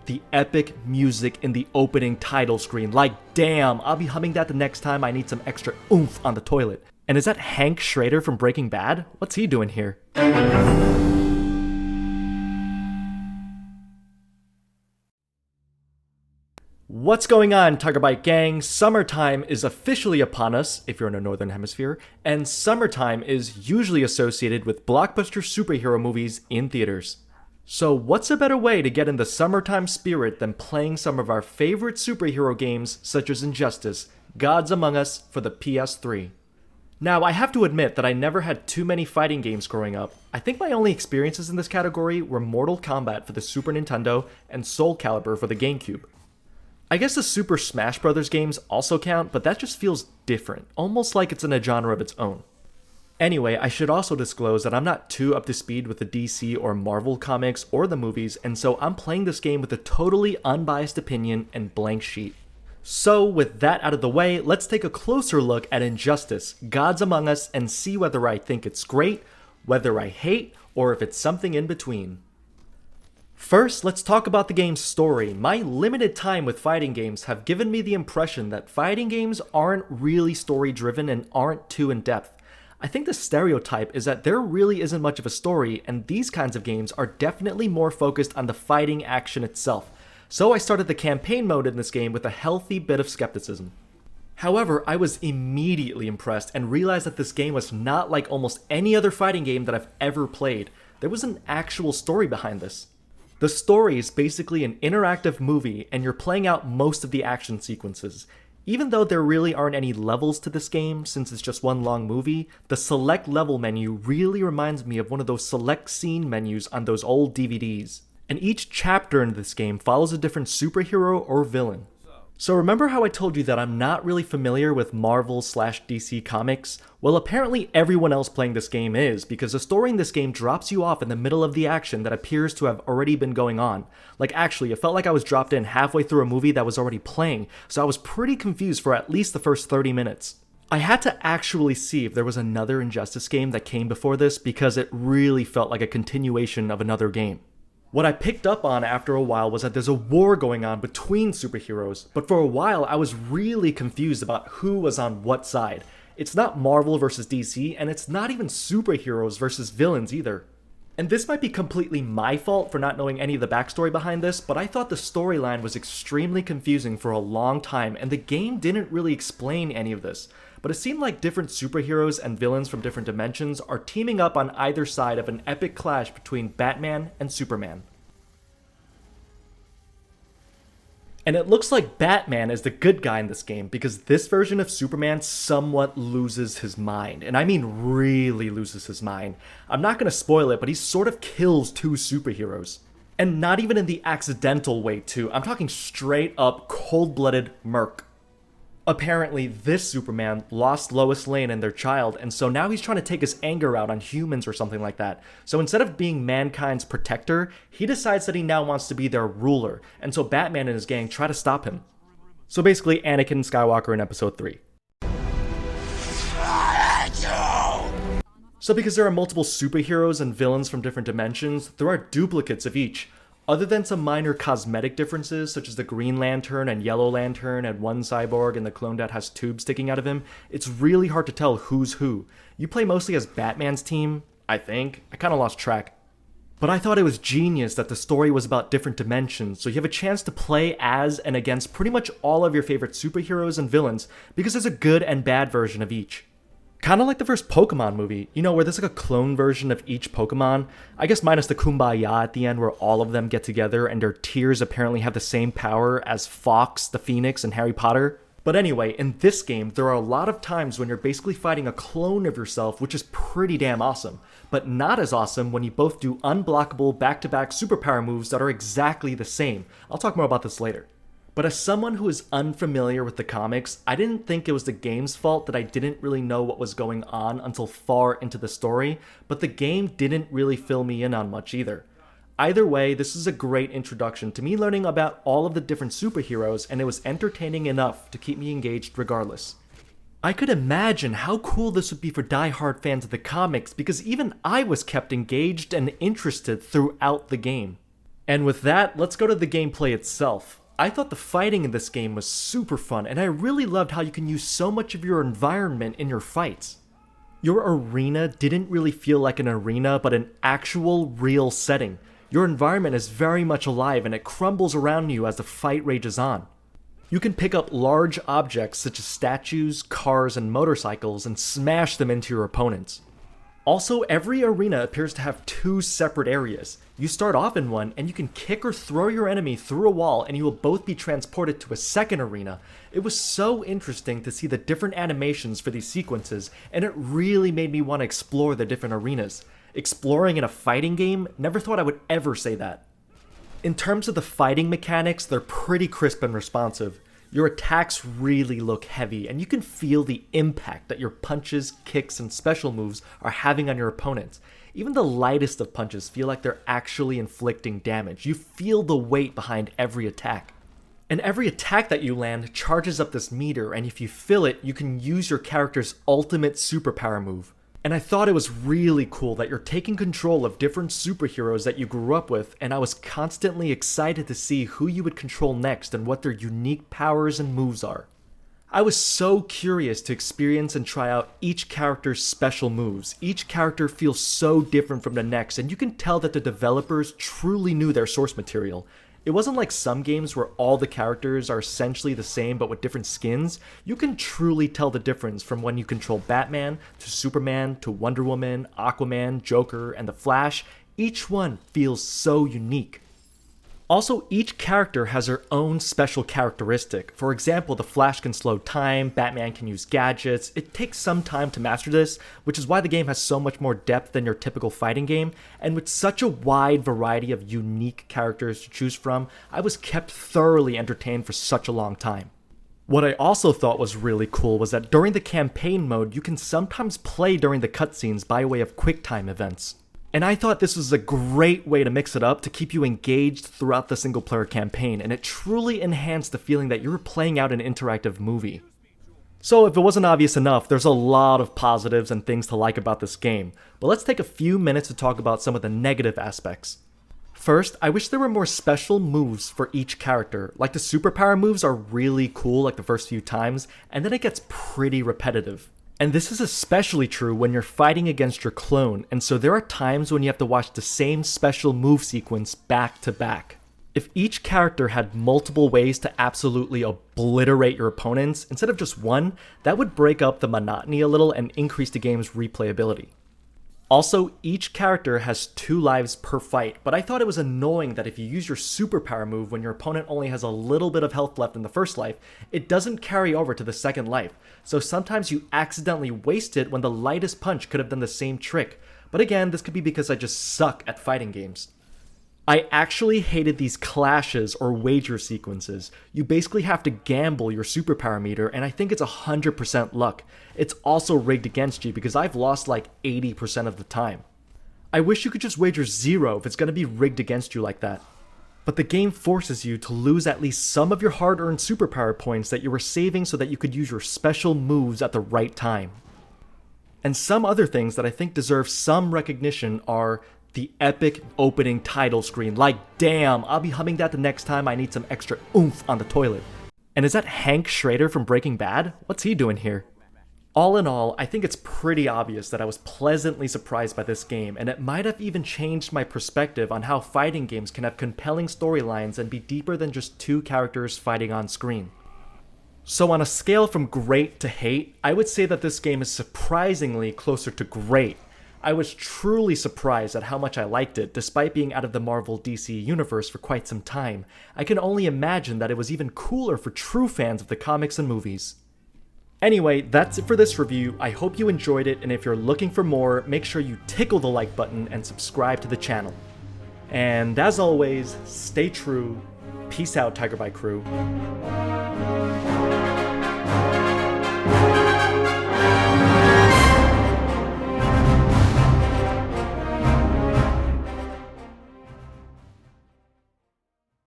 the epic music in the opening title screen. Like, damn, I'll be humming that the next time I need some extra oomph on the toilet. And is that Hank Schrader from Breaking Bad? What's he doing here? What's going on, Tiger Bite Gang? Summertime is officially upon us, if you're in the Northern Hemisphere, and summertime is usually associated with blockbuster superhero movies in theaters. So what's a better way to get in the summertime spirit than playing some of our favorite superhero games such as Injustice, Gods Among Us for the PS3. Now, I have to admit that I never had too many fighting games growing up. I think my only experiences in this category were Mortal Kombat for the Super Nintendo and Soul Calibur for the GameCube. I guess the Super Smash Bros. Games also count, but that just feels different, almost like it's in a genre of its own. Anyway, I should also disclose that I'm not too up to speed with the DC or Marvel comics or the movies, and so I'm playing this game with a totally unbiased opinion and blank sheet. So with that out of the way, let's take a closer look at Injustice, Gods Among Us, and see whether I think it's great, whether I hate, or if it's something in between. First, let's talk about the game's story. My limited time with fighting games have given me the impression that fighting games aren't really story-driven and aren't too in-depth. I think the stereotype is that there really isn't much of a story, and these kinds of games are definitely more focused on the fighting action itself. So I started the campaign mode in this game with a healthy bit of skepticism. However, I was immediately impressed and realized that this game was not like almost any other fighting game that I've ever played. There was an actual story behind this. The story is basically an interactive movie, and you're playing out most of the action sequences. Even though there really aren't any levels to this game, since it's just one long movie, the select level menu really reminds me of one of those select scene menus on those old DVDs. And each chapter in this game follows a different superhero or villain. So remember how I told you that I'm not really familiar with Marvel/DC comics? Well, apparently everyone else playing this game is, because the story in this game drops you off in the middle of the action that appears to have already been going on. Like actually, it felt like I was dropped in halfway through a movie that was already playing, so I was pretty confused for at least the first 30 minutes. I had to actually see if there was another Injustice game that came before this because it really felt like a continuation of another game. What I picked up on after a while was that there's a war going on between superheroes, but for a while I was really confused about who was on what side. It's not Marvel versus DC, and it's not even superheroes versus villains either. And this might be completely my fault for not knowing any of the backstory behind this, but I thought the storyline was extremely confusing for a long time, and the game didn't really explain any of this. But it seemed like different superheroes and villains from different dimensions are teaming up on either side of an epic clash between Batman and Superman. And it looks like Batman is the good guy in this game because this version of Superman somewhat loses his mind. And I mean really loses his mind. I'm not going to spoil it, but he sort of kills two superheroes. And not even in the accidental way too. I'm talking straight up cold-blooded murk. Apparently, this Superman lost Lois Lane and their child, and so now he's trying to take his anger out on humans or something like that. So instead of being mankind's protector, he decides that he now wants to be their ruler, and so Batman and his gang try to stop him. So basically, Anakin Skywalker in Episode 3. So because there are multiple superheroes and villains from different dimensions, there are duplicates of each. Other than some minor cosmetic differences, such as the Green Lantern and Yellow Lantern and one cyborg and the clone that has tubes sticking out of him, it's really hard to tell who's who. You play mostly as Batman's team, I think. I kinda lost track. But I thought it was genius that the story was about different dimensions, so you have a chance to play as and against pretty much all of your favorite superheroes and villains, because there's a good and bad version of each. Kinda like the first Pokemon movie, you know, where there's like a clone version of each Pokemon. I guess minus the Kumbaya at the end where all of them get together and their tears apparently have the same power as Fox, the Phoenix, and Harry Potter. But anyway, in this game, there are a lot of times when you're basically fighting a clone of yourself, which is pretty damn awesome. But not as awesome when you both do unblockable back-to-back superpower moves that are exactly the same. I'll talk more about this later. But as someone who is unfamiliar with the comics, I didn't think it was the game's fault that I didn't really know what was going on until far into the story, but the game didn't really fill me in on much either. Either way, this is a great introduction to me learning about all of the different superheroes, and it was entertaining enough to keep me engaged regardless. I could imagine how cool this would be for die-hard fans of the comics, because even I was kept engaged and interested throughout the game. And with that, let's go to the gameplay itself. I thought the fighting in this game was super fun, and I really loved how you can use so much of your environment in your fights. Your arena didn't really feel like an arena, but an actual, real setting. Your environment is very much alive, and it crumbles around you as the fight rages on. You can pick up large objects such as statues, cars, and motorcycles and smash them into your opponents. Also, every arena appears to have two separate areas. You start off in one, and you can kick or throw your enemy through a wall, and you will both be transported to a second arena. It was so interesting to see the different animations for these sequences, and it really made me want to explore the different arenas. Exploring in a fighting game? Never thought I would ever say that. In terms of the fighting mechanics, they're pretty crisp and responsive. Your attacks really look heavy, and you can feel the impact that your punches, kicks, and special moves are having on your opponents. Even the lightest of punches feel like they're actually inflicting damage. You feel the weight behind every attack. And every attack that you land charges up this meter, and if you fill it, you can use your character's ultimate superpower move. And I thought it was really cool that you're taking control of different superheroes that you grew up with, and I was constantly excited to see who you would control next and what their unique powers and moves are. I was so curious to experience and try out each character's special moves. Each character feels so different from the next, and you can tell that the developers truly knew their source material. It wasn't like some games where all the characters are essentially the same but with different skins. You can truly tell the difference from when you control Batman, to Superman, to Wonder Woman, Aquaman, Joker, and the Flash. Each one feels so unique. Also, each character has their own special characteristic. For example, the Flash can slow time, Batman can use gadgets. It takes some time to master this, which is why the game has so much more depth than your typical fighting game, and with such a wide variety of unique characters to choose from, I was kept thoroughly entertained for such a long time. What I also thought was really cool was that during the campaign mode, you can sometimes play during the cutscenes by way of QuickTime events. And I thought this was a great way to mix it up to keep you engaged throughout the single-player campaign, and it truly enhanced the feeling that you were playing out an interactive movie. So if it wasn't obvious enough, there's a lot of positives and things to like about this game, but let's take a few minutes to talk about some of the negative aspects. First, I wish there were more special moves for each character. Like the superpower moves are really cool like the first few times, and then it gets pretty repetitive. And this is especially true when you're fighting against your clone, and so there are times when you have to watch the same special move sequence back to back. If each character had multiple ways to absolutely obliterate your opponents, instead of just one, that would break up the monotony a little and increase the game's replayability. Also, each character has 2 lives per fight, but I thought it was annoying that if you use your superpower move when your opponent only has a little bit of health left in the first life, it doesn't carry over to the second life, so sometimes you accidentally waste it when the lightest punch could have done the same trick. But again, this could be because I just suck at fighting games. I actually hated these clashes or wager sequences. You basically have to gamble your superpower meter, and I think it's 100% luck. It's also rigged against you because I've lost like 80% of the time. I wish you could just wager 0 if it's going to be rigged against you like that. But the game forces you to lose at least some of your hard-earned superpower points that you were saving so that you could use your special moves at the right time. And some other things that I think deserve some recognition are the epic opening title screen. Like, damn, I'll be humming that the next time I need some extra oomph on the toilet. And is that Hank Schrader from Breaking Bad? What's he doing here? All in all, I think it's pretty obvious that I was pleasantly surprised by this game, and it might have even changed my perspective on how fighting games can have compelling storylines and be deeper than just 2 characters fighting on screen. So on a scale from great to hate, I would say that this game is surprisingly closer to great. I was truly surprised at how much I liked it, despite being out of the Marvel DC universe for quite some time. I can only imagine that it was even cooler for true fans of the comics and movies. Anyway, that's it for this review. I hope you enjoyed it, and if you're looking for more, make sure you tickle the like button and subscribe to the channel. And as always, stay true. Peace out, Tiger Bite crew.